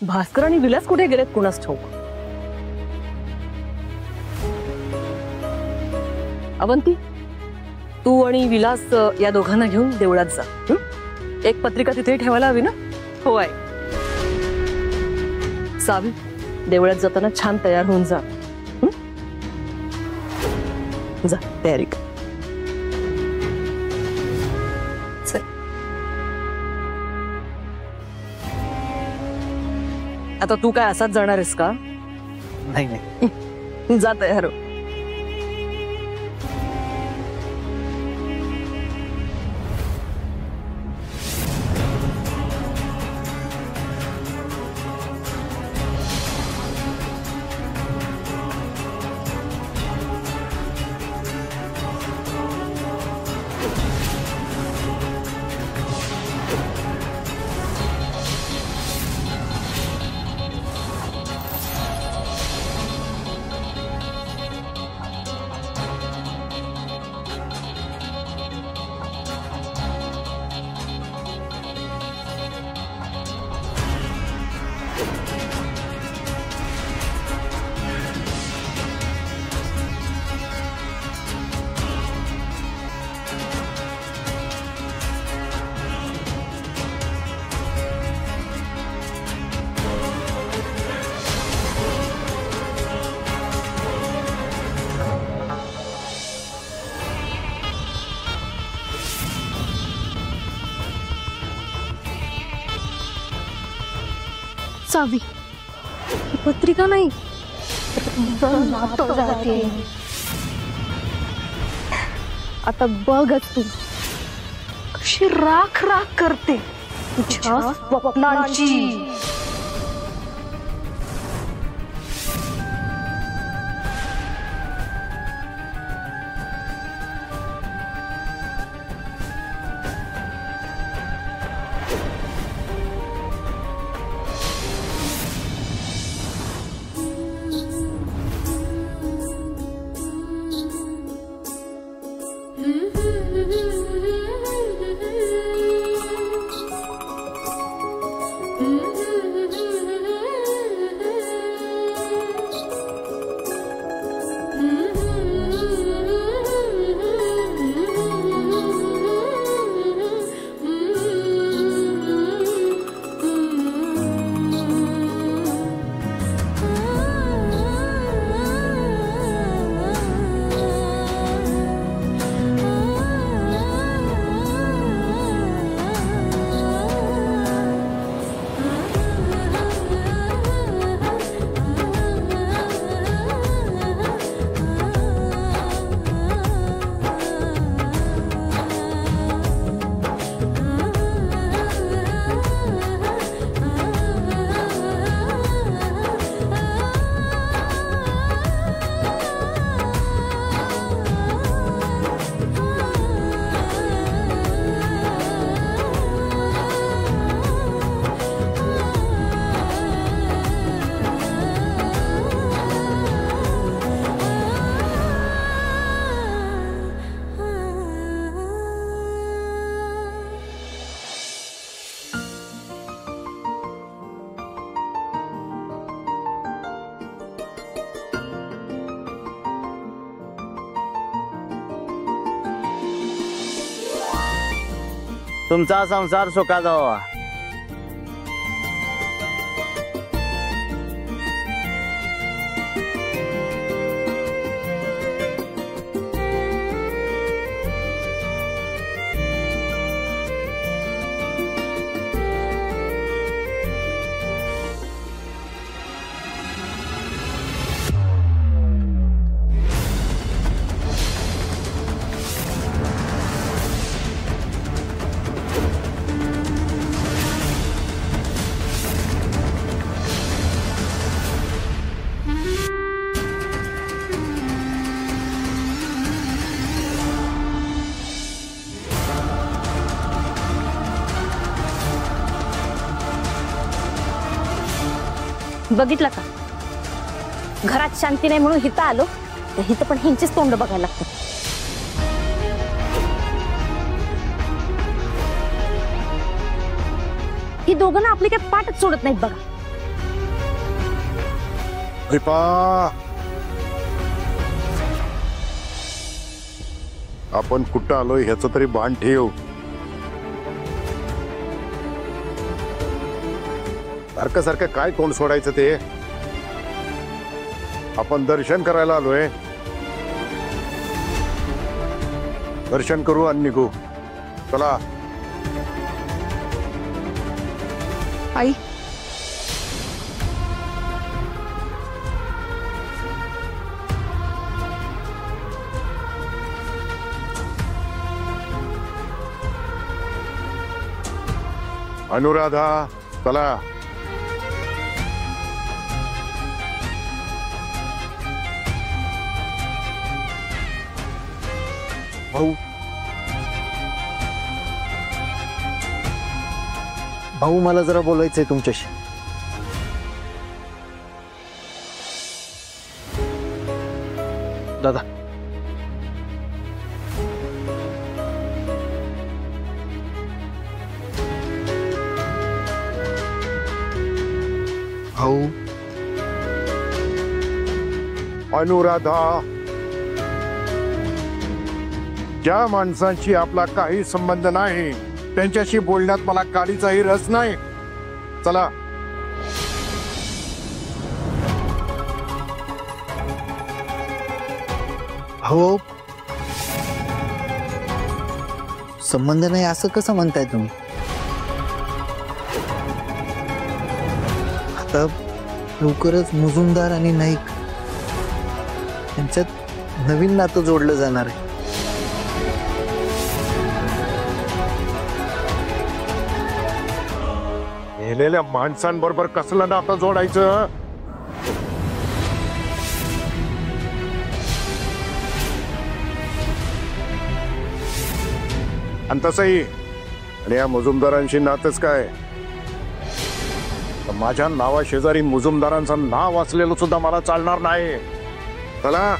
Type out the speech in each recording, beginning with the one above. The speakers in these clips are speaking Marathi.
भास्कर आणि विलास कुठे गेलेत कुणास ठाऊक. अवंती, तू आणि विलास या दोघांना घेऊन देवळात जा. एक पत्रिका तिथे ठेवायला हवी ना. हो आहे. सावी, देवळात जाताना छान तयार होऊन जा. जा तयारी कर. आता तू काय असाच जाणार आहेस का? नाही नाही, जा तयार हो. सावी, पत्रिका नाही. आता बघच तू कशी राख राख करते तुझ्या स्वप्नांची. तुमचा संसार सुखाचा व्हावा. बघितलं का, घरात शांती नाही म्हणून हिता आलो तर हित पण ह्यांचीच तोंड बघायला लागते. ही दोघं ना आपली काय पाठच सोडत नाहीत बघा. दीपा, आपण कुठं आलोय ह्याचं तरी भान ठेव. सारखं सारखं काय तोंड सोडायचं ते. आपण दर्शन करायला आलोय. दर्शन करू आणि निघू. चला. आई, अनुराधा, चला. भाऊ, भाऊ मला जरा बोलायचंय तुमच्याशी. दादा, भाऊ, अनुराधा, ज्या माणसांशी आपला काही संबंध नाही त्यांच्याशी बोलण्यात मला काडीचाही रस नाही. चला. भाऊ, संबंध नाही असं कसं म्हणताय तुम्ही? आता लवकरच मुजुमदार आणि नाईक यांच्यात नवीन नातं जोडलं जाणार आहे. मेलेल्या माणसांबरोबर कसलं नातं जोडायचं? आणि तसंही आणि या मुजुमदारांशी नातच काय? माझ्या नावा शेजारी मुजुमदारांचं नाव वाचलेलं सुद्धा मला चालणार नाही. चला.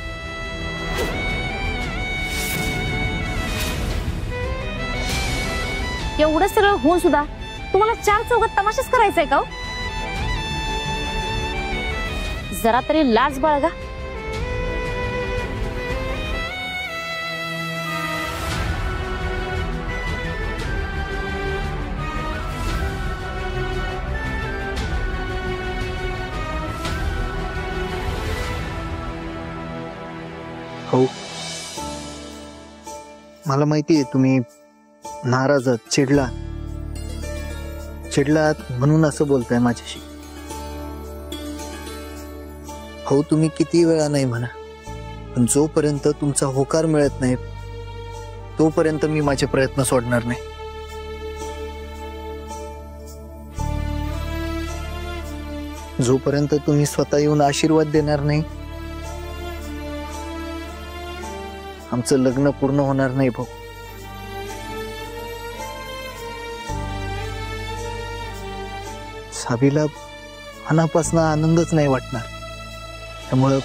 एवढं सरळ होऊन सुद्धा तुम्हाला चार चौघात तमाशाच करायचंय का हो? जरा तरी लाज बाळगा. हो, मला माहिती आहे तुम्ही नाराज आहात, चिडलात म्हणून असं बोलताय माझ्याशी. हो, तुम्ही किती वेळा नाही म्हणा, पण जोपर्यंत तुमचा होकार मिळत नाही तोपर्यंत मी माझे प्रयत्न सोडणार नाही. जोपर्यंत तुम्ही स्वतः येऊन आशीर्वाद देणार नाही आमचं लग्न पूर्ण होणार नाही भाऊ. साबीला मनापासून आनंदच नाही वाटणार, त्यामुळं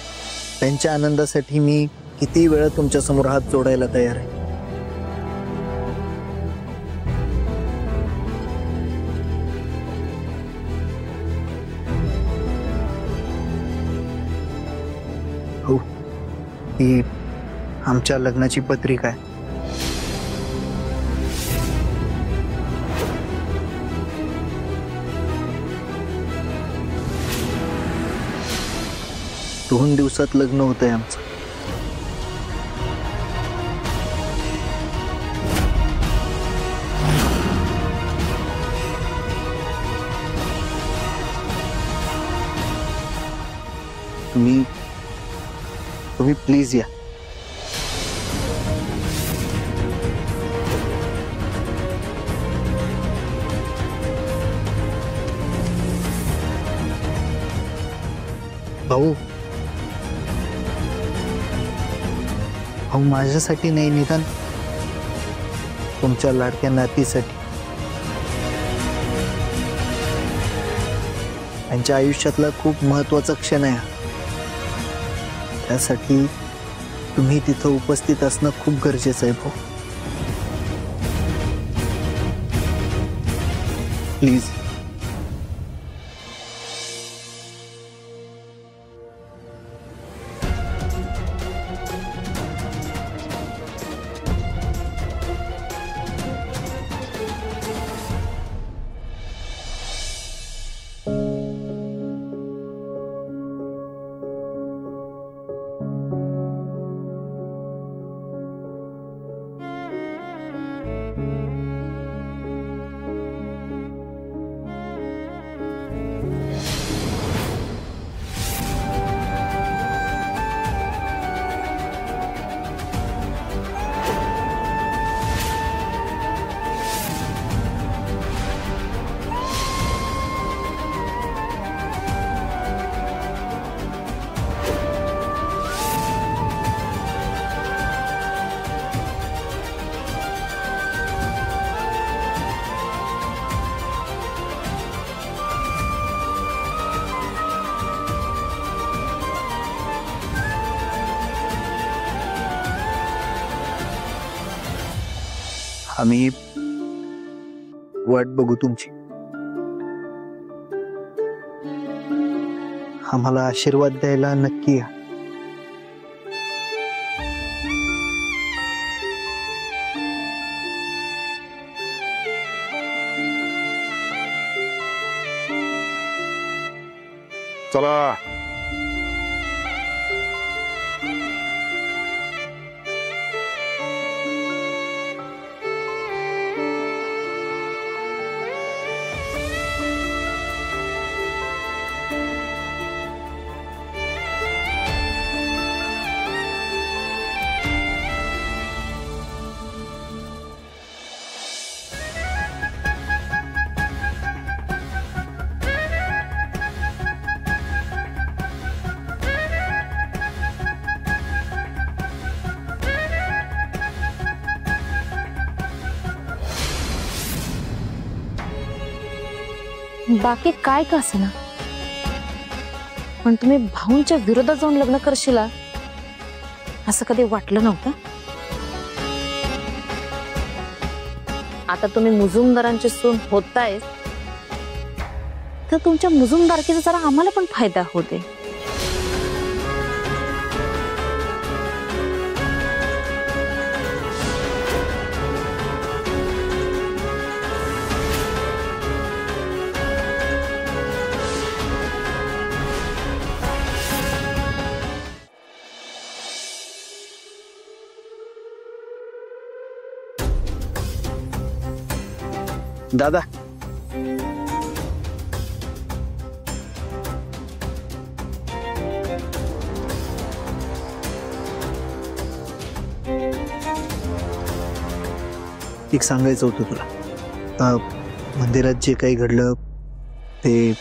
त्यांच्या आनंदासाठी मी किती वेळा तुमच्या समोर हात जोडायला तयार आहे. हो, ही आमच्या लग्नाची पत्रिका आहे. दोन दिवसात लग्न होतंय आमचं. तुम्ही प्लीज या. भाऊ, माझ्यासाठी नाही, निदान तुमच्या लाडक्या नातीसाठी. त्यांच्या आयुष्यातला खूप महत्वाचा क्षण आहे. त्यासाठी तुम्ही तिथं उपस्थित असणं खूप गरजेचं आहे भाऊ. प्लीज. आम्ही वाट बघू तुमची. आम्हाला आशीर्वाद द्यायला नक्की या. चला. बाकी काय का असेना, पण तुम्ही भाऊंच्या विरोधात जाऊन लग्न करशीला असं कधी वाटलं नव्हतं. आता तुम्ही मुजुमदारांची सून होताय तर तुमच्या मुजुमदारकीचा जरा आम्हाला पण फायदा होते. दादा, एक सांगायचं होतं तुला. मंदिरात जे काही घडलं ते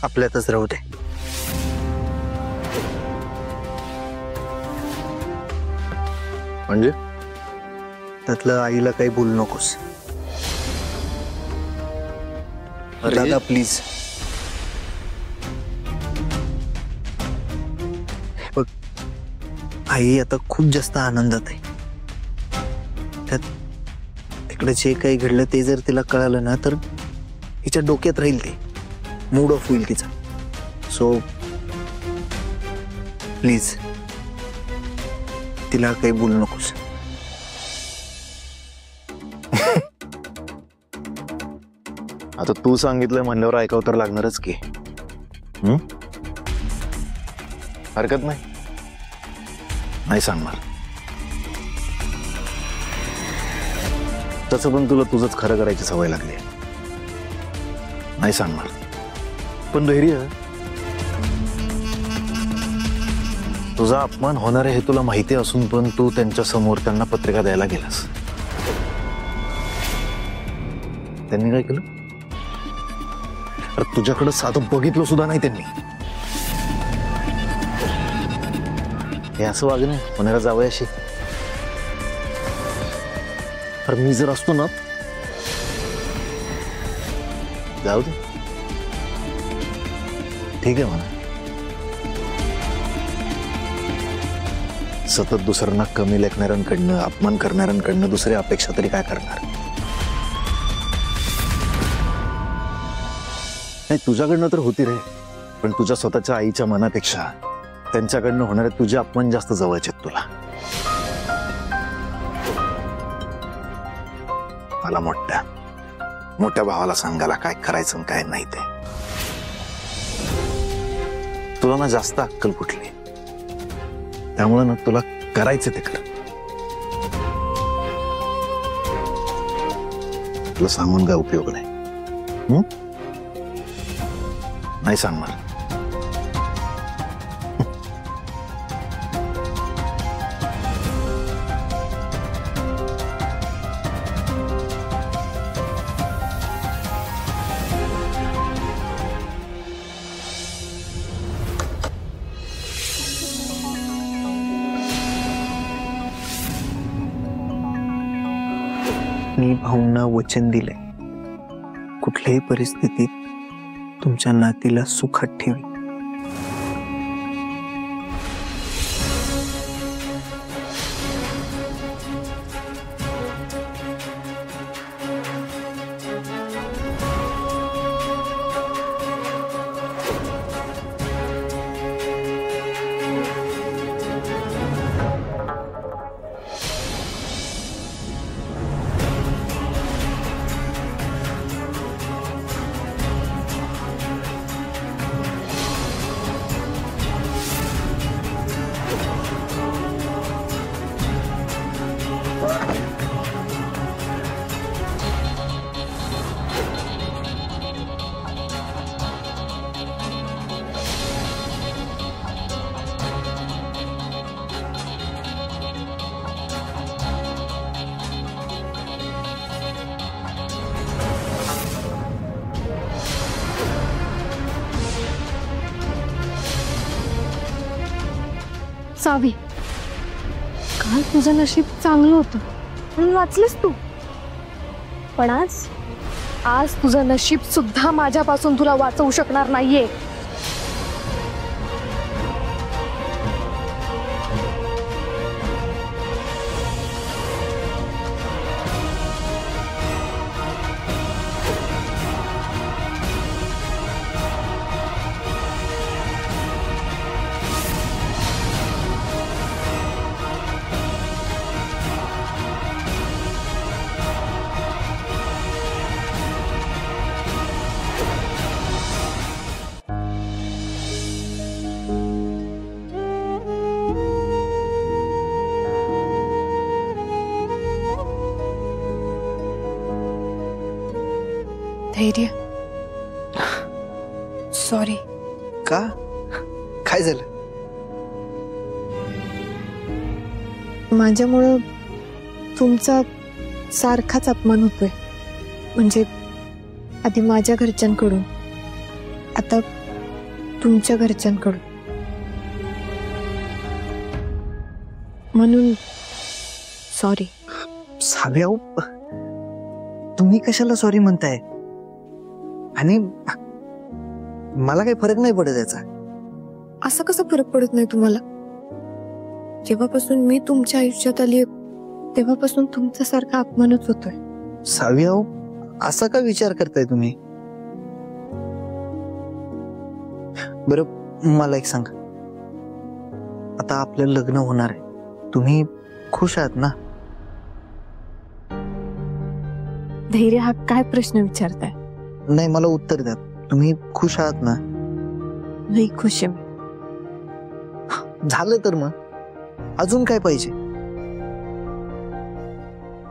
आपल्यातच राहू दे. म्हणजे त्यातलं आईला काही बोलू नकोस. दादा प्लीज. बघ, आई आता खूप जास्त आनंदात आहे. त्यात तिकडे जे काही घडलं ते जर तिला कळालं ना तर हिच्या डोक्यात राहील, ते मूड ऑफ होईल तिचा. सो प्लीज तिला काही बोलू नकोस. आता तू सांगितलं म्हणल्यावर ऐकावं तर लागणारच की. हरकत नाही, नाही सांगणार. तसं पण तुला तुझंच खरं करायची सवय लागली. नाही सांगणार, पण धैर्य. तुझा अपमान होणार आहे हे तुला माहिती असून पण तू त्यांच्या समोर त्यांना पत्रिका द्यायला गेलास. त्यांनी काय केलं? अरे तुझ्याकडे साधं बघितलं सुद्धा नाही त्यांनी. हे असं वागणं होणारा जावयाशी. अरे मी जर असतो ना, जाऊ दे ठीक आहे म्हणा. सतत दुसऱ्यांना कमी लेखणाऱ्यांकडनं, अपमान करणाऱ्यांकडनं दुसरी अपेक्षा तरी काय करणार. नाही, तुझ्याकडनं तर होती रे, पण तुझ्या स्वतःच्या आईच्या मनापेक्षा त्यांच्याकडनं होणारे तुझे अपमान जास्त जवळचे आहेत तुला. मला मोठ्या भावाला सांगायला काय करायचं आणि काय नाही ते. तुला ना जास्त अक्कल फुटली, त्यामुळे ना तुला करायचं ते कर. तुला सांगून काय उपयोग नाही. नाही सांगणार. मी भाऊंना वचन दिलंय, कुठल्याही परिस्थितीत तुमच्या नातीला सुखात ठेवी. सावी, काल तुझं नशीब चांगलं होतं म्हणून वाचलीस तू, पण आज तुझं नशीब सुद्धा माझ्यापासून तुला वाचवू शकणार नाहीये. धैर्य, सॉरी. का? काय झालं? माझ्यामुळं तुमचा सारखाच अपमान होतोय. म्हणजे आधी माझ्या घरच्यांकडून, आता तुमच्या घरच्यांकडून. म्हणून सॉरी. साव्या, तुम्ही कशाला सॉरी म्हणताय? आणि मला काही फरक नाही पडत याचा. असा कसा फरक पडत नाही तुम्हाला? जेव्हापासून मी तुमच्या आयुष्यात आली तेव्हापासून तुमचा सारखा अपमानच होतोय. साव्या, असा का विचार करताय तुम्ही? बरं, मला एक सांगा, आता आपलं लग्न होणार आहे, तुम्ही खुश आहात ना? धैर्य, हा काय प्रश्न विचारताय? नाही, मला उत्तर द्या, तुम्ही खुश आहात ना? नाही खुश आहे मी. झालं तर मग अजून काय पाहिजे?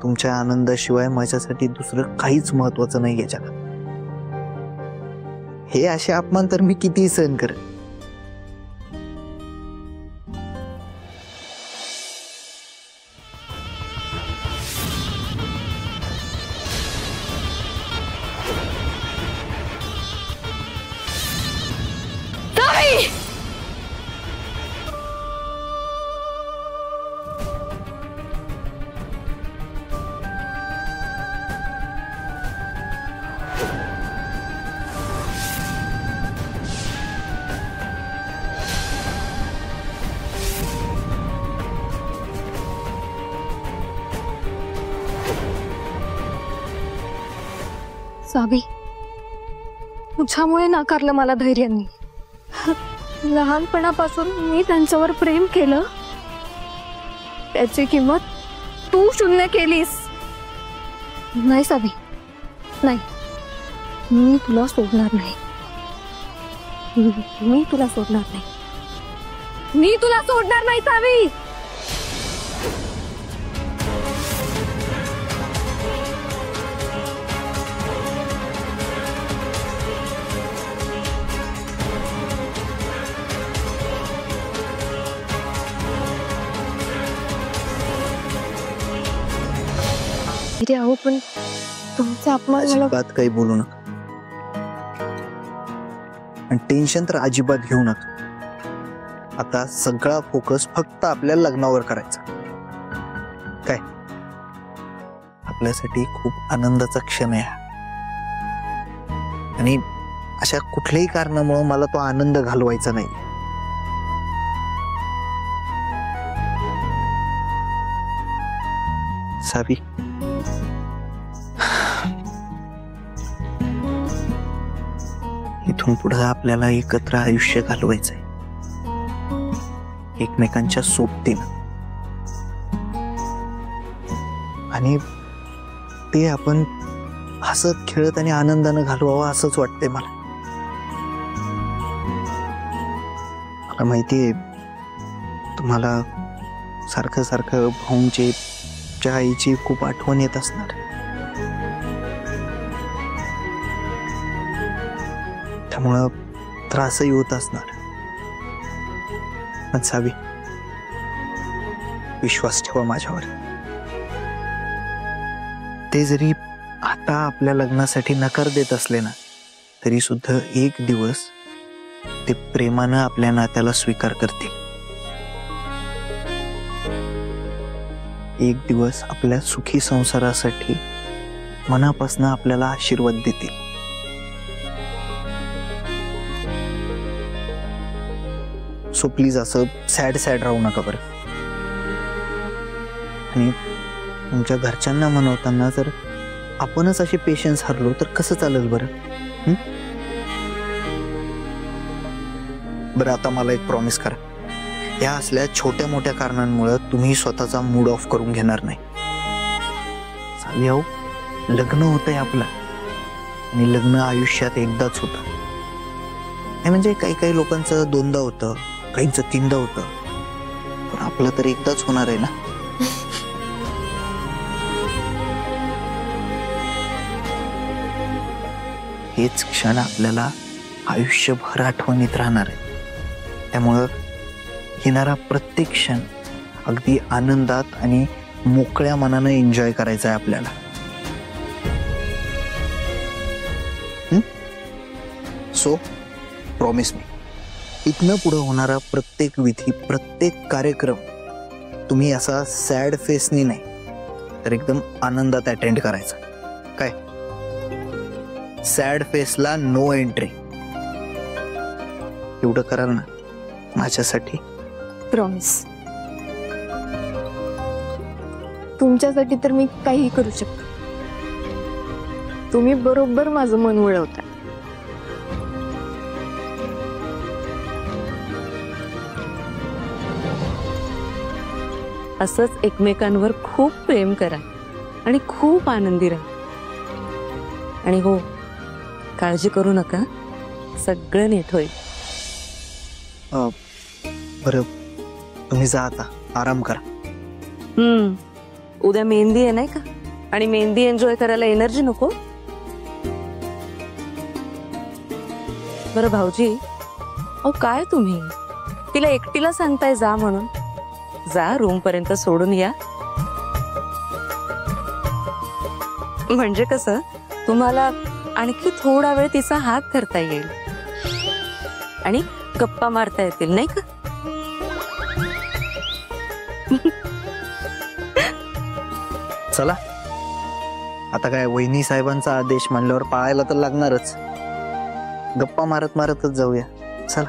तुमच्या आनंदाशिवाय माझ्यासाठी दुसरं काहीच महत्वाचं नाही या जगात. हे असे अपमान तर मी कितीही सहन करेन. सावी, तुझ्यामुळे नाकारलं मला धैर्यांनी. लहानपणापासून मी त्यांच्यावर प्रेम केलं, त्याची किंमत तू शून्य केलीस. नाही सावी, नाही, मी तुला सोडणार नाही. मी तुला सोडणार नाही. मी तुला सोडणार नाही सावी. अहो, पण तुमचा अपमान मला. अजिबात काही बोलू नका आणि टेन्शन तर अजिबात घेऊ नका. आता सगळा फोकस फक्त आपल्या लग्नावर करायचा. काय, आपल्यासाठी खूप आनंदाचा क्षण आहे आणि अशा कुठल्याही कारणामुळे मला तो आनंद घालवायचा नाही. सावी, इथून पुढे आपल्याला एकत्र आयुष्य घालवायचंय, एकमेकांच्या सोबतीनं. आणि ते आपण हसत खेळत आणि आनंदानं घालवावं असंच वाटतंय मला. मला माहितीये तुम्हाला सारखं सारखं भाऊंची, आईची खूप आठवण येत असणार. त्यामुळं त्रासही होत असणार. पण सावी, विश्वास ठेवा माझ्यावर. ते जरी आता आपल्या लग्नासाठी नकार देत असले ना, तरी सुद्धा एक दिवस ते प्रेमानं आपल्या नात्याला स्वीकार करतील. एक दिवस आपल्या सुखी संसारासाठी मनापासून आपल्याला आशीर्वाद देतील. सो प्लीज असं सॅड राहू नका बरं. आणि तुमच्या घरच्यांना मनवताना जर आपणच असे पेशन्स हरलो तर कसं चालेल बरं? बरं, आता मला एक प्रॉमिस करा, या असल्या छोट्या मोठ्या कारणांमुळे तुम्ही स्वतःचा मूड ऑफ करून घेणार नाही. चालेल हो, लग्न होतंय आपलं, आणि लग्न आयुष्यात एकदाच होतं. हे म्हणजे काही लोकांचं दोनदा होतं, काहींचं तीनदा होतं, पण आपलं तर एकदाच होणार आहे ना. हेच क्षण आपल्याला आयुष्यभर आठवणीत राहणार आहे. त्यामुळं येणारा प्रत्येक क्षण अगदी आनंदात आणि मोकळ्या मनानं एन्जॉय करायचा आहे आपल्याला. सो प्रॉमिस मी, इथनं पुढे होणारा प्रत्येक विधी, प्रत्येक कार्यक्रम तुम्ही असा सॅड फेसनी नाही तर एकदम आनंदात अटेंड करायचा. काय? सॅड फेसला नो एंट्री. एवढं कराल ना माझ्यासाठी? प्रॉमिस. तुमच्यासाठी तर मी काही करू शकतो. तुम्ही बरोबर माझं मन वळवता. असंच एकमेकांवर खूप प्रेम करा आणि खूप आनंदी राहा. आणि हो, काळजी करू नका, सगळं नीट होईल. बरं, तुम्ही जा आता, आराम करा. उद्या मेहंदी आहे नाही का? आणि मेहंदी एन्जॉय करायला एनर्जी नको? बरं भाऊजी, अहो काय तुम्ही तिला एकटीला सांगताय जा म्हणून? जा, रूम पर्यंत सोडून या. म्हणजे कसं तुम्हाला आणखी थोडा वेळ तिचा हात धरता येईल आणि गप्पा मारता येतील नाही का? चला आता काय, वहिनी साहेबांचा आदेश म्हणल्यावर पाळायला तर लागणारच. गप्पा मारत मारतच जाऊया. चला.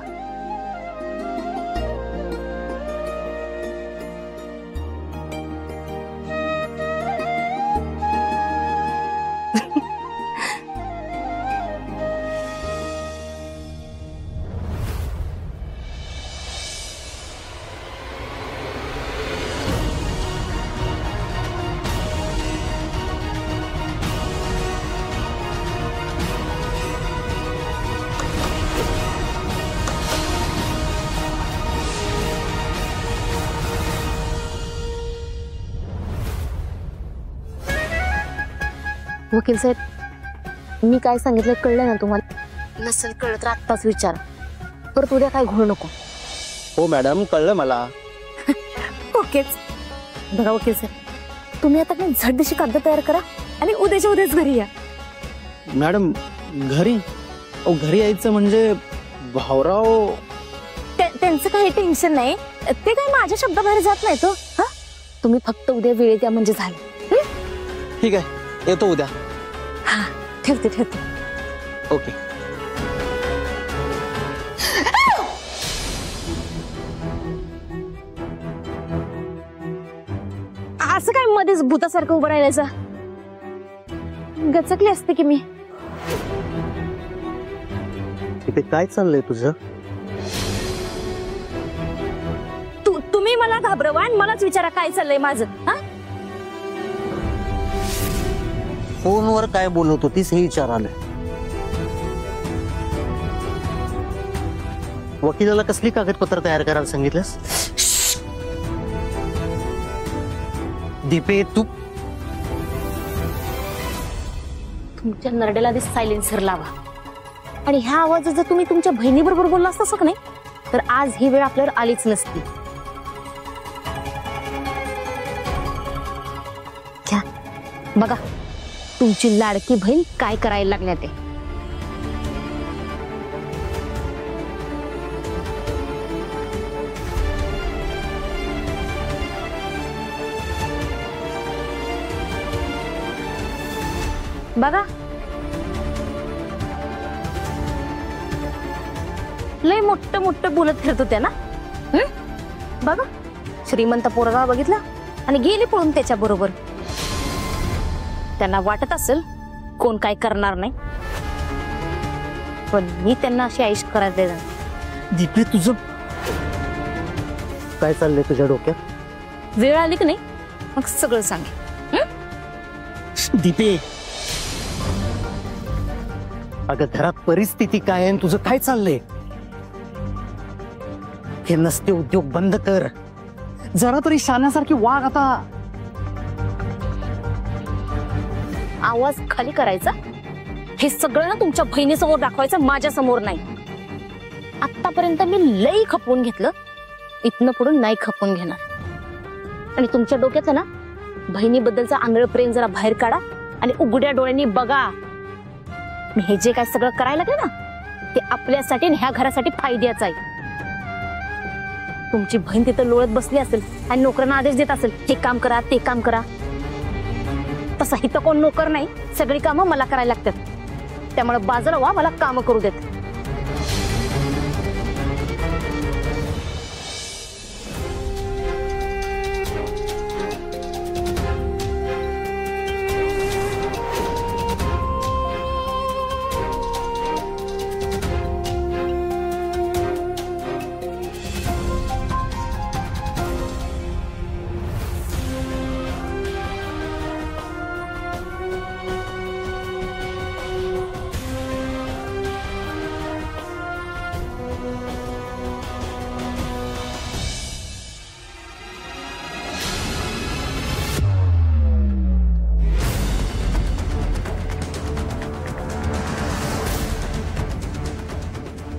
वकील साहेब, मी काय सांगितलं कळलं ना तुम्हाला? नसेल कळलं तर आत्ताच विचारा, परत उद्या काय घोळ नको. हो मॅडम, कळलं मला. ओकेच. बघा वकील साहेब, तुम्ही आता काही झटदिशी कागद तयार करा आणि उद्याच्या उद्याच घरी या. मॅडम घरी? घरी यायचं म्हणजे भाऊराव त्यांचं काही टेन्शन नाही, ते काही माझ्या शब्दाबाहेर जात नाही तो. हा, तुम्ही फक्त उद्या वेळेत या म्हणजे झालं. ठीक आहे, येतो उद्या. हा, ठेवते. ओके. असं काय मध्येच भूतासारखं उभं राहिल्याचं? गचकली असते की मी. इथे काय चाललंय तुझं? तुम्ही मला घाबरवा आणि मलाच विचारा काय चाललंय माझं. हा, फोनवर काय बोलत होतीस हे विचारालं. वकिलाला कसली कागदपत्र तयार करायला सांगितलंस? दीपे, तू तुमच्या नरडेला आधी सायलेन्सर लावा. आणि ह्या आवाजात जर तुम्ही तुमच्या बहिणीबरोबर बोलला असता का नाही, तर आज ही वेळ आपल्यावर आलीच नसती. घ्या, बघा तुमची लाडकी बहीण काय करायला लागल्या ते. बघा लय मोठं मोठं बोलत फिरत होत्या ना. बघा श्रीमंत पोरगा बघितला आणि गेली पळून त्याच्या बरोबर. त्यांना वाटत असेल कोण काय करणार नाही, पण मी त्यांना अशी आयुष करायला देणार. दीपे तुझं काय चाललंय तुझ्या डोक्यात? वेळ आली की नाही मग सगळं सांगे. दीपे अगं घरात परिस्थिती काय आहे आणि तुझं काय चाललंय? हे नसते उद्योग बंद कर, जरा तरी शाण्यासारखी वाग. आता आवाज खाली करायचा हे सगळं ना तुमच्या बहिणीसमोर दाखवायचं, माझ्या समोर नाही. आतापर्यंत मी लई खपवून घेतलं, इथनं पुढून नाही खपवून घेणार. आणि तुमच्या डोक्यातलं ना बहिणीबद्दलचं आंधळ प्रेम जरा बाहेर काढा आणि उघड्या डोळ्यांनी बघा. मी हे जे काय सगळं करायला लागले ना ते आपल्यासाठी आणि ह्या घरासाठी फायद्याचं आहे. तुमची बहीण तिथं लोळत बसली असेल आणि नोकरांना आदेश देत असेल हे काम करा ते काम करा, तसं इथं कोण नोकर नाही, सगळी कामं मला करायला लागतात. त्यामुळे बाजूला वा, मला कामं करू देत.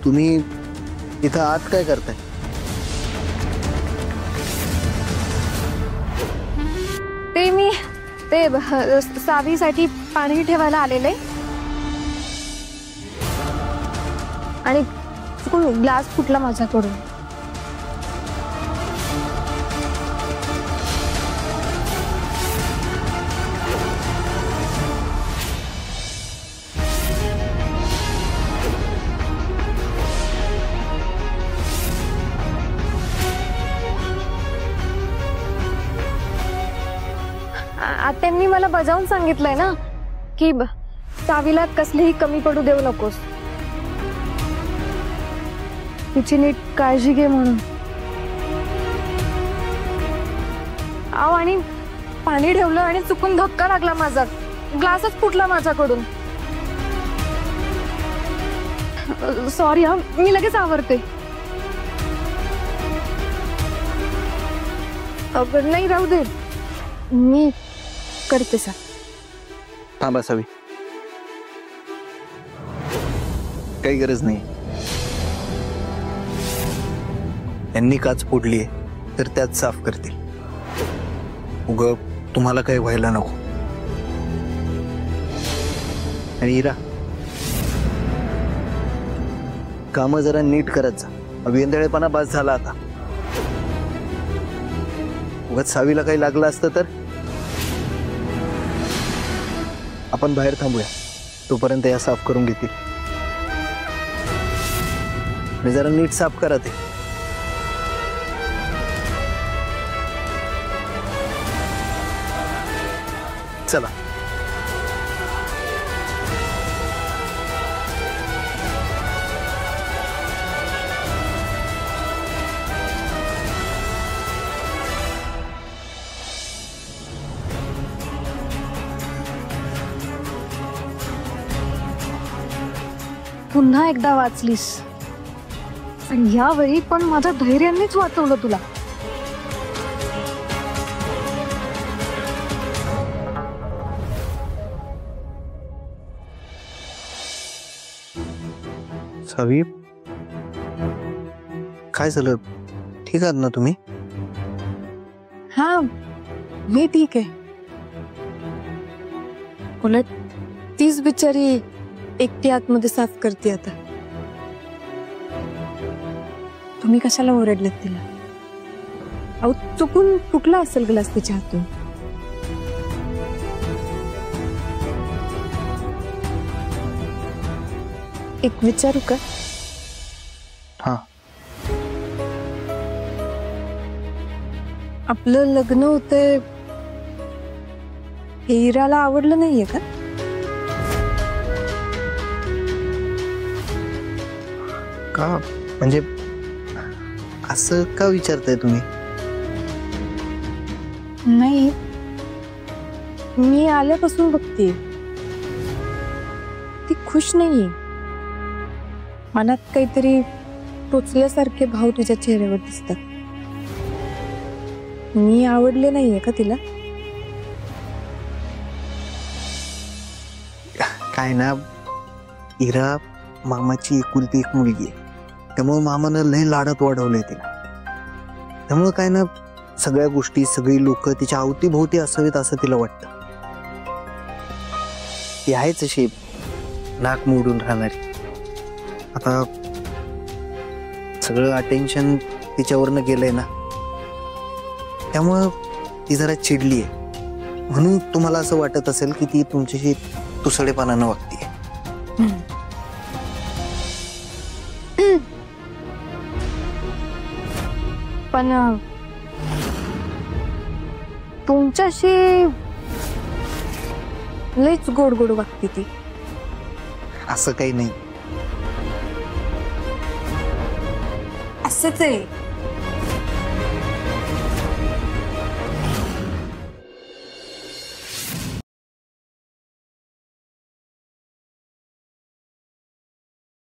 तुम्ही इथं आत काय करताय? ते सावीसाठी पाणी ठेवायला आलेले आणि चुकून ग्लास फुटला माझ्याकडून. आत्यांनी मला बजावून सांगितलंय ना की सावीला कसलीही कमी पडू देऊ नकोस, तिची नीट काळजी घे म्हणून. आव आणि पाणी ठेवलं आणि चुकून धक्का लागला, माझा ग्लासच फुटला माझ्याकडून. सॉरी हा, मी लगेच आवरते. अगं नाही, राहू दे, मी करते सर. थांबा सावी, काही गरज नाही. यांनी काच फोडलीये तर त्यात साफ करतील. उग तुम्हाला काही व्हायला नको. आणि इरा, काम जरा नीट करत जा. वेंदळेपणा बस झाला आता. उगाच सावीला काही लागलं असतं तर आपण बाहेर थांबूया, तोपर्यंत या साफ करून घेतील. आणि जरा नीट साफ करा ते. चला. पुन्हा एकदा वाचलीस आणि यावेळी पण माझ्या धैर्यानेच वाचवलं तुला. सावी, काय झालं? ठीक आहात ना तुम्ही? हा, मी ठीक आहे. उलट तीच बिचारी एकटी आतमध्ये साफ करते आता. तुम्ही कशाला ओरडलेत तिला? अहो, चुकून फुटला असेल ग्लास तिच्या हातून. एक विचारू का? हा. आपलं लग्न होतंय हे इराला आवडलं नाहीये का? का म्हणजे असं का विचारताय तुम्ही? नाही, मी आल्यापासून बघते ती खुश नाहीये. मनात काहीतरी टोचल्यासारखे भाव तुझ्या चेहऱ्यावर दिसतात. मी आवडले नाहीये का तिला? काय ना, इरा मामाची एकुलती एक मुलगी आहे, त्यामुळे मामानं लय लाडात वाढवलंय तिला. त्यामुळे काय ना, सगळ्या गोष्टी सगळी लोक तिच्या अवतीभोवती असावीत असं तिला वाटतं. ती आहेच अशी नाक मोडून राहणारी. आता सगळं अटेन्शन तिच्यावरनं गेलंय ना, त्यामुळं ती जरा चिडली आहे. म्हणून तुम्हाला असं वाटत असेल की ती तुमच्याशी तुसडेपणानं वागते. पण तुमच्याशी लयच गोड गोड वागते ती. असं काही नाही. असंच आहे.